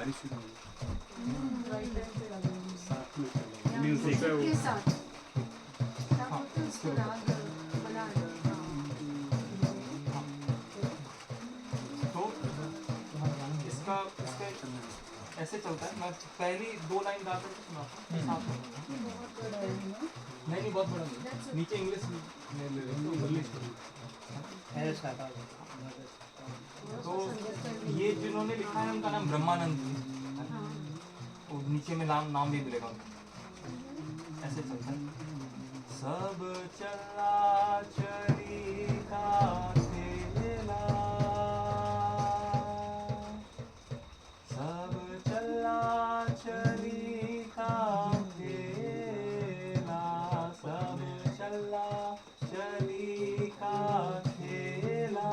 बारिश शुरू हो राइट टाइम पे लगा साथ में चलेंगे म्यूजिक के साथ हाँ, उसको राग बना तो इसका ऐसे चलता है। मैं पहली 2 लाइन गा करके सुनाता हूँ। बहुत बड़ा है ना। नहीं बहुत बड़ा नहीं, नीचे इंग्लिश में ले रहे हो इंग्लिश तो ये जिन्होंने लिखा है उनका नाम ब्रह्मानंद जी है। और नीचे में नाम भी मिलेगा उनका। ऐसे चलता है। सब चला चली का खेला, सब चला चली का खेला, सब चला चली का खेला,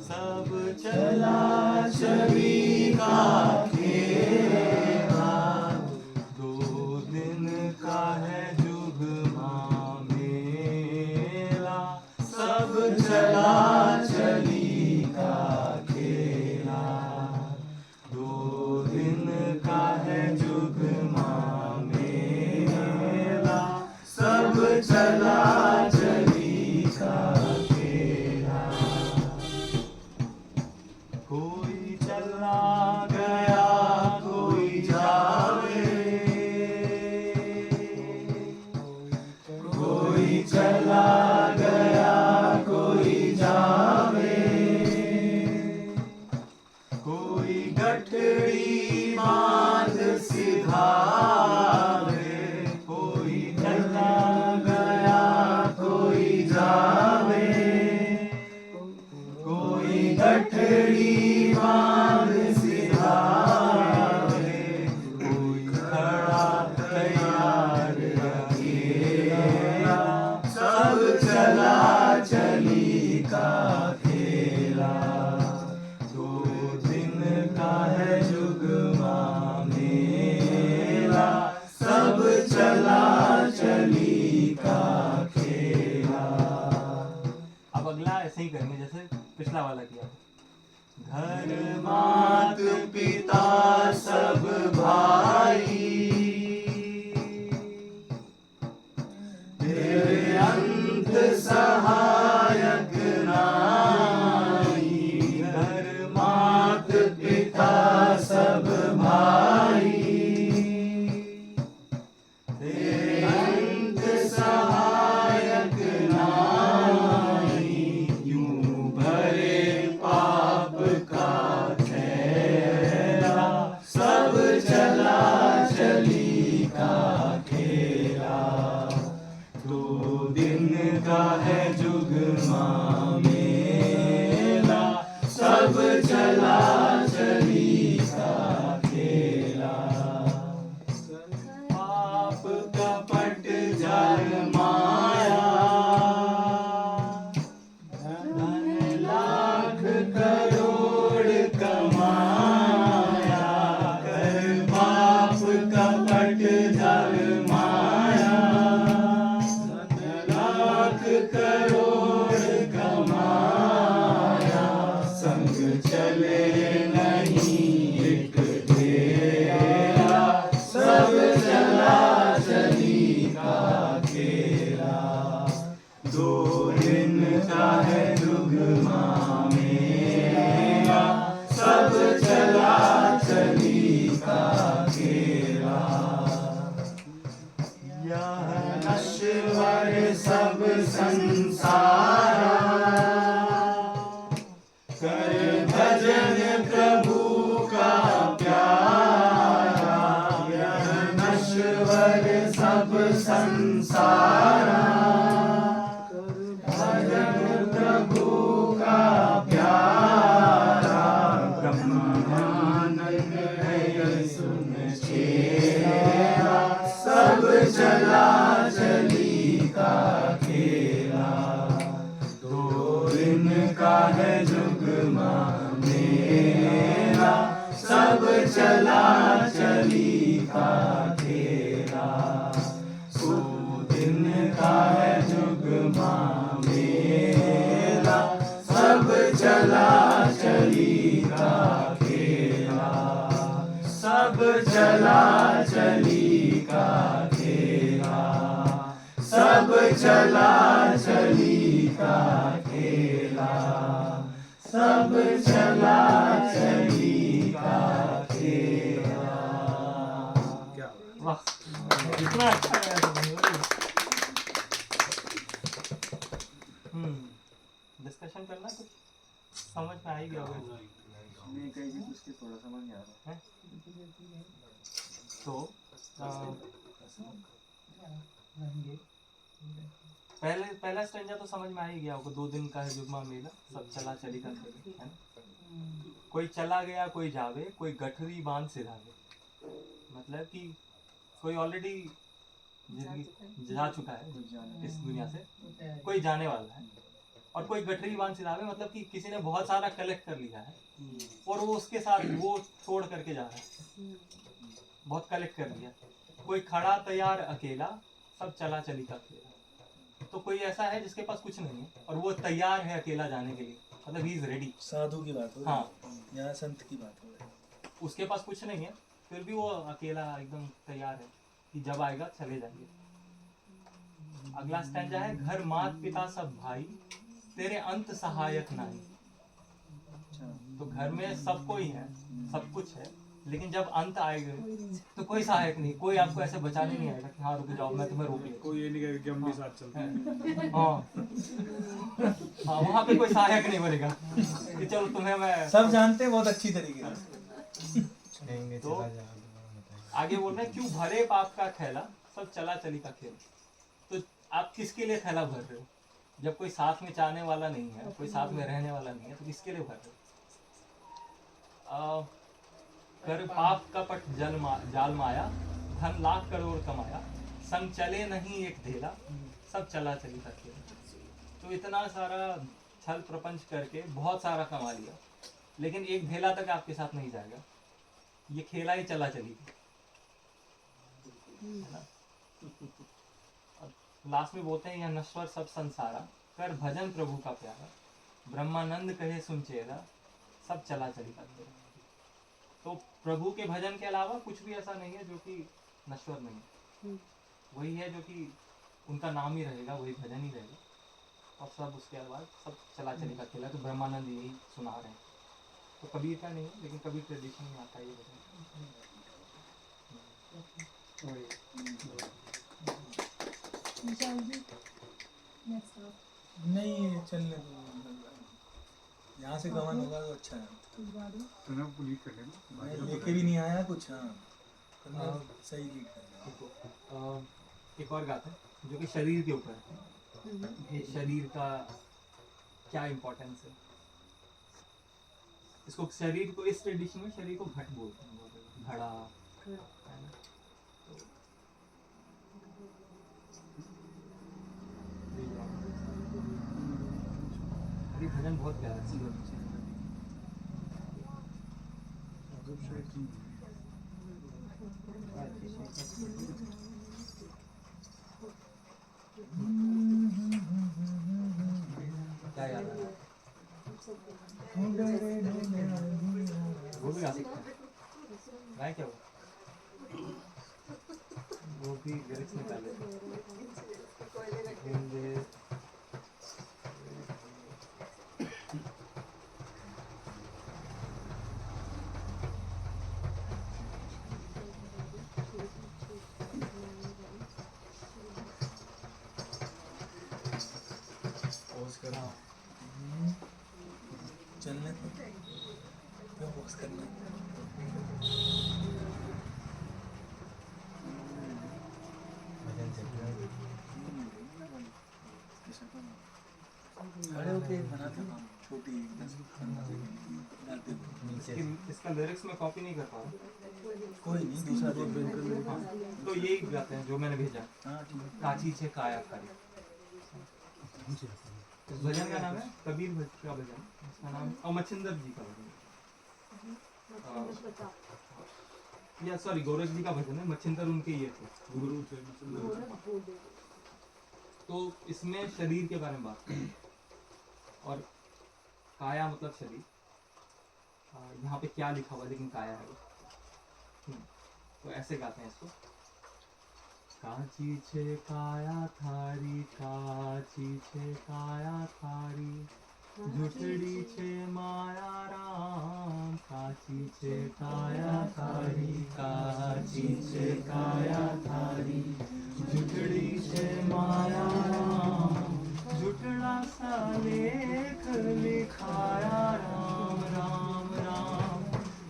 सब चला चली का खेला, 2 दिन का है जुगमा मेला, सब चला चली का खेला, 2 दिन का है जुगमा मेला, सब चला चली का खेला। कोई चला गया कोई जावे, कोई चला गया कोई जावे, कोई गठड़ी बांध सिधावे, कोई चला गया कोई जावे, कोई गठड़ी बांध सिधावे, कोई खड़ा तैयार अकेला, सब चला चली का खेला, 2 दिन का है जुगमा मेला, सब चला चली का खेला। अब अगला ऐसे ही करेंगे जैसे पिछला वाला किया। घर मात पिता सब भाई, तेरे अंत सहायक नाई, घर मात पिता सब भाई, तेरे अंत सहायक नाई, यूं भरे पाप का थैला, सब चला चली का खेला, 2 दिन का है जुगमा मेला, सब चला चली का खेला, पाप कपट जल माया, धन लाख करोड़ कमाया, कर पाप कपट जल माया, धन लाख करोड़ कमाया, संग चले नहीं एक ढेला, सब चला चली का खेला, 2 दिन का है जुगमा मेला, सब चला चली का खेला। यह नश्वर सब संसारा, कर भजन प्रभु का प्यारा, यह नश्वर सब संसारा, भजन प्रभु का प्यारा, ब्रह्मानंद है सुन चेला, सब चला चली का खेला, 2 दिन का है जुगमा मेला, सब चला चली का खेला, 100 दिन का है जुगमा मेला, सब चला चली का चला चली का खेला, सब चला चली का खेला, सब चला चली का खेला। वाह, इतना अच्छा गाया तुमने। डिस्कशन करना कुछ समझ में आ ही गया होगा। नहीं कहीं भी उसके थोड़ा समझ नहीं आ रहा है? तो पहला स्ट्रेंजर तो समझ में आ ही गया होगा। 2 दिन का है जुम्मा मेला, सब चला चली का खेल, है ना। कोई चला गया कोई जावे, कोई गठरी बांध सिधावे। मतलब कि कोई ऑलरेडी जा चुका है इस दुनिया से, कोई जाने वाला है, और कोई गठरी बांध सिधावे मतलब कि किसी ने बहुत सारा कलेक्ट कर लिया है और वो उसके साथ वो छोड़ करके जा रहा है, बहुत कलेक्ट कर लिया। कोई खड़ा तैयार अकेला, सब चला चली का खेला। तो कोई ऐसा है जिसके पास कुछ नहीं है और वो तैयार है अकेला जाने के लिए, मतलब ही इज रेडी। साधु की बात हो, हाँ, यहाँ संत की बात हो। उसके पास कुछ नहीं है फिर भी वो अकेला एकदम तैयार है कि जब आएगा चले जाएंगे। अगला स्टैंजा है, घर मात पिता सब भाई, तेरे अंत सहायक नहीं। तो घर में सब कोई है, सब कुछ है, लेकिन जब अंत आएगा तो कोई सहायक नहीं, कोई आपको ऐसे बचाने नहीं आएगा कि हाँ रुक जाओ मैं तुम्हें रोक लेता। कोई ये नहीं कहेगा कि हम भी साथ चलते हैं। हाँ, वहाँ पे कोई सहायक नहीं बोलेगा कि चलो तुम्हें मैं। सब जानते हैं बहुत अच्छी तरीके से। तो आगे बोल रहे हैं, क्यों भरे पाप का थैला, सब चला चली का खेल। तो आप किसके लिए थैला भर रहे हो? जब कोई साथ में चाहने वाला नहीं है, कोई साथ में रहने वाला नहीं है, तो किसके लिए भर रहे हो? कर पाप कपट जाल माया, धन लाख करोड़ कमाया, संग चले नहीं एक ढेला, सब चला चली का खेल। तो इतना सारा छल प्रपंच करके बहुत सारा कमा लिया, लेकिन एक ढेला तक आपके साथ नहीं जाएगा, ये खेला ही चला चली। लास्ट में बोलते हैं, यह नश्वर सब संसारा, कर भजन प्रभु का प्यारा, ब्रह्मानंद कहे सुन चेहरा, सब चला चली का खेला। तो प्रभु के भजन के अलावा कुछ भी ऐसा नहीं है जो कि नश्वर नहीं है। वही है जो कि उनका नाम ही रहेगा, वही भजन ही रहेगा, और सब उसके बाद सब चला चली का खेला। तो ब्रह्मानंद यही सुना रहे हैं। तो कबीर का नहीं है, लेकिन कबीर ट्रेडिशन में आता है ये भजन। नहीं चलने दो, यहाँ से गमन होगा तो अच्छा है। तो ना लीड कर लेना, मैं लेके भी नहीं आया कुछ। हाँ, सही लीड कर रहा। एक और गाते हैं जो कि शरीर के ऊपर है। ये शरीर का क्या इम्पोर्टेंस है, इसको शरीर को, इस ट्रेडिशन में शरीर को घट बोलते हैं, घड़ा है ना। ये भजन बहुत प्यारा है। क्या याद आ रहा है? वो भी गा सकते हैं। गाए क्या वो भी लिरिक्स निकाल लेते हैं। चलने को क्यों बॉक्स करना। खड़े होके बनाते हो छोटी 10-15 सेकंड की। इसका लिरिक्स में कॉपी नहीं कर पा रहा, कोई नहीं, दूसरा देख। तो यही गाते हैं जो मैंने भेजा। हाँ ठीक है। काची छे काया कारी। इस भजन का नाम है कबीर भक्त का भजन, इसका नाम अमचिंदर जी का भजन, या सॉरी गोरख जी का भजन है। मच्छिंदर उनके ये थे, गुरु थे। तो इसमें शरीर के बारे में बात करें, और काया मतलब शरीर। यहाँ पे क्या लिखा हुआ, लेकिन काया है वो। तो ऐसे गाते हैं इसको। काची छे काया थारी, काची छे काया थारी, झूठड़ी छे माया राम, काची छे काया थारी, काची छे काया थारी, झूठड़ी छे माया राम, झूठड़ा सा लेख लिखाया राम राम राम,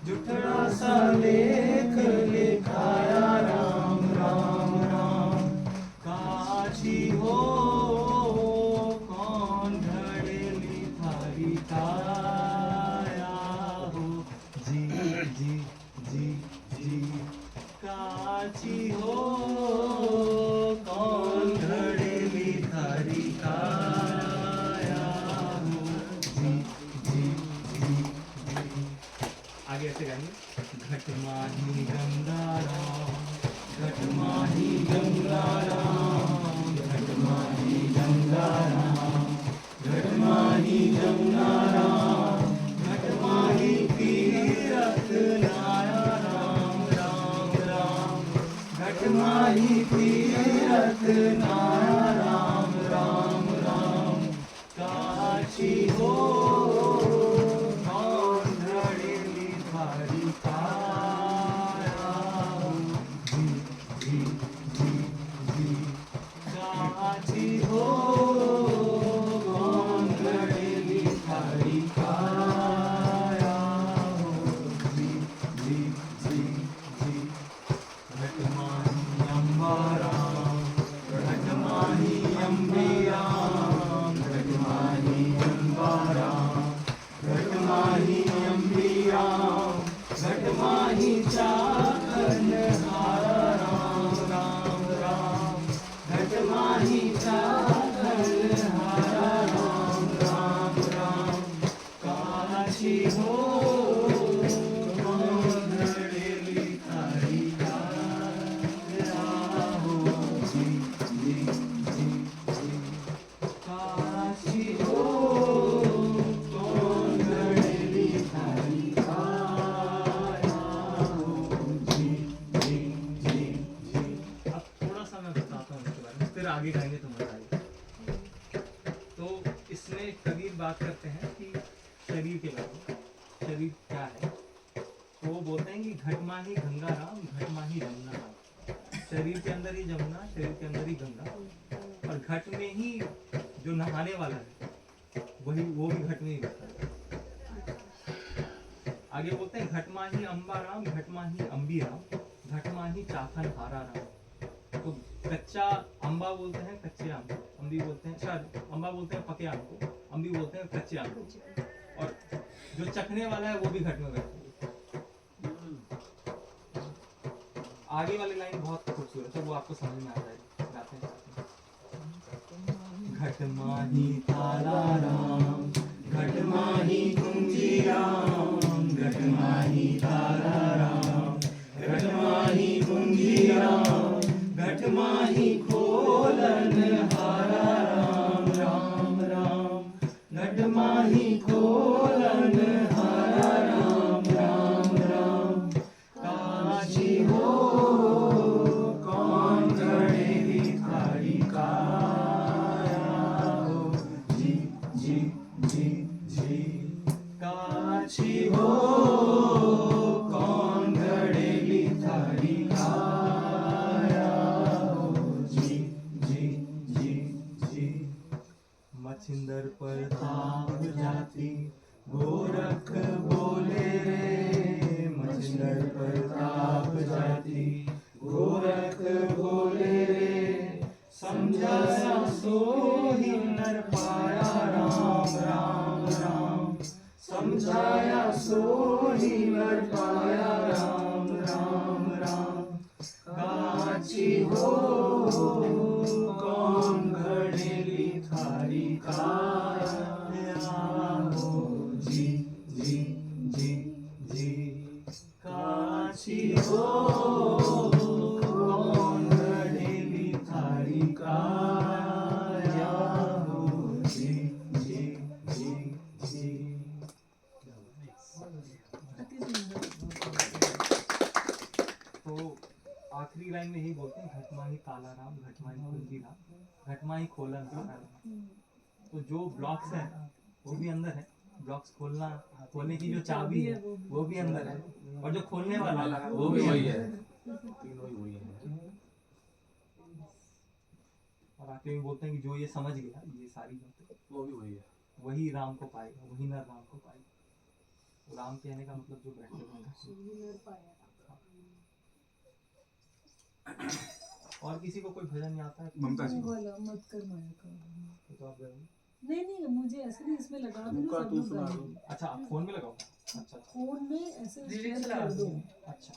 झूठड़ा सा लेख लिखाया राम राम राम, काची हो कौन घड़ेली थारी काया हो, जी जी जी जी, काची हो कौन घड़ेली थारी काया हो, जी जी जी जी। आगे ऐसे गाएंगे। घट माही गंगा राम, घट माही गंगा राम, घट माही गंगा राम, घट माही गंगा राम, घट माही तीरथ नाया राम राम राम, घट माही तीरथ नाया राम राम राम, काची हो कौन घड़ेली थारी काया हो, जी जी जी जी, काची हो कौन घड़ेली थारी काया हो, जी जी जी जी। घट माही अम्बा राम, घट माही अम्बी राम, घट माही अम्बा राम, घट माही अम्बी राम, घट माही चाकन हारा राम राम राम, घट माही चाकन हारा राम राम राम, काची हो कौन घड़ेली थारी काया हो, जी जी जी जी, काची हो कौन घड़ेली थारी काया हो, जी जी जी जी। अब थोड़ा सा मैं बताता हूँ इसके बारे में, फिर आगे गाएंगे तो मजा आएगा। तो इसमें कबीर बात करते हैं कि शरीर के बारे में, शरीर क्या है। तो वो बोलते हैं कि घट माही गंगा राम, घट माही जमुना राम, शरीर के अंदर ही जमुना, शरीर के अंदर ही गंगा, और घट में ही जो नहाने वाला है वही वो भी घट में ही रहता है। आगे बोलते हैं घट माही अम्बा राम, घट माही अम्बी राम, घट माही चाखन हारा राम। तो कच्चा अम्बा बोलते हैं कच्चे आम को, अम्बी बोलते हैं शायद अम्बा बोलते हैं पके आम को, अम्बी बोलते हैं कच्चे आम को, और जो चखने वाला है वो भी घट में बैठा है। आगे वाली लाइन बहुत खूबसूरत है, वो आपको समझ में आ जाएगी। गाते हैं घट माही तारा राम, घट माही कुंजी राम, घट माही तारा राम, घट माही कुंजी राम, घट माही खोलन हारा राम राम राम, घट माही खोलन हारा राम राम राम, काची हो कौन घड़ेली थारी काया हो, जी जी जी जी, काची हो कौन घड़ेली थारी काया हो, जी जी जी जी। मछिंदर पर ताप जाती गोरख बोले रे, मछिंदर पर ताप जाती गोरख बोले रे, समझाया सो ही नर पाया राम राम राम, समझाया सो ही नर पाया राम राम राम, काची हो कौन घड़ेली थारी काया हो, जी जी जी जी, काची हो कौन घड़ेली थारी काया हो, जी जी जी जी। अति सुंदर। तो आखिरी लाइन में यही बोलते हैं, घटमाही काला राम, घटमाही कुंती राम, घटमाही खोलन हारा राम। तो जो ब्लॉक्स है वो भी अंदर है, ब्लॉक्स खोलने की जो चाबी है वो भी अंदर है, और जो खोलने वाला है वो भी वही है। तीनों ही वही है। और आखिर में बोलते हैं कि जो ये समझ गया ये सारी बातें, वो भी वही है। वही राम को पाएगा, वही नर राम को पाएगा। राम कहने का मतलब जो बैठे हुए हैं। और किसी को कोई भजन नहीं आता है? ममता जी बोलो मत कर माया का। तो आप गाओ। नहीं नहीं मुझे ऐसे नहीं, इसमें लगा दो उनका ना, सब तू लोग सुना गाएं। दो। अच्छा, आप फोन में लगाओ। अच्छा फोन में ऐसे Lyrics शेयर कर दो। अच्छा।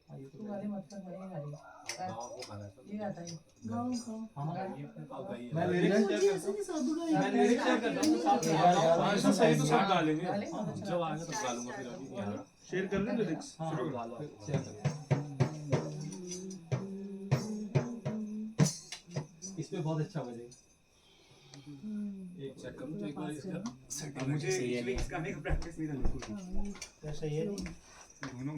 हाँ, ये तो तुम्हारे मत कर माया गाड़ी गाँव को गाना था। ये गाता है गाओ गाओ। हाँ, आप गाइए। मैं lyrics मुझे share ऐसे नहीं साधु मैं गाएं। lyrics share करता हूँ, साथ में गा रहा हूँ। हाँ, ऐसा सही तो सब गा लेंगे। गा ले? जब आएगा तब गा लूंगा फिर अभी नहीं आ रहा। शेयर कर लें लिरिक्स। हाँ, शुरू गा लो। share करता हूँ। इस पे बहुत अच्छा बजेगा। एक चेक करूँ तो एक बार इसका मुझे सही है नहीं। लिरिक्स गाने का प्रैक्टिस नहीं था बिल्कुल। हाँ, सही है। दोनों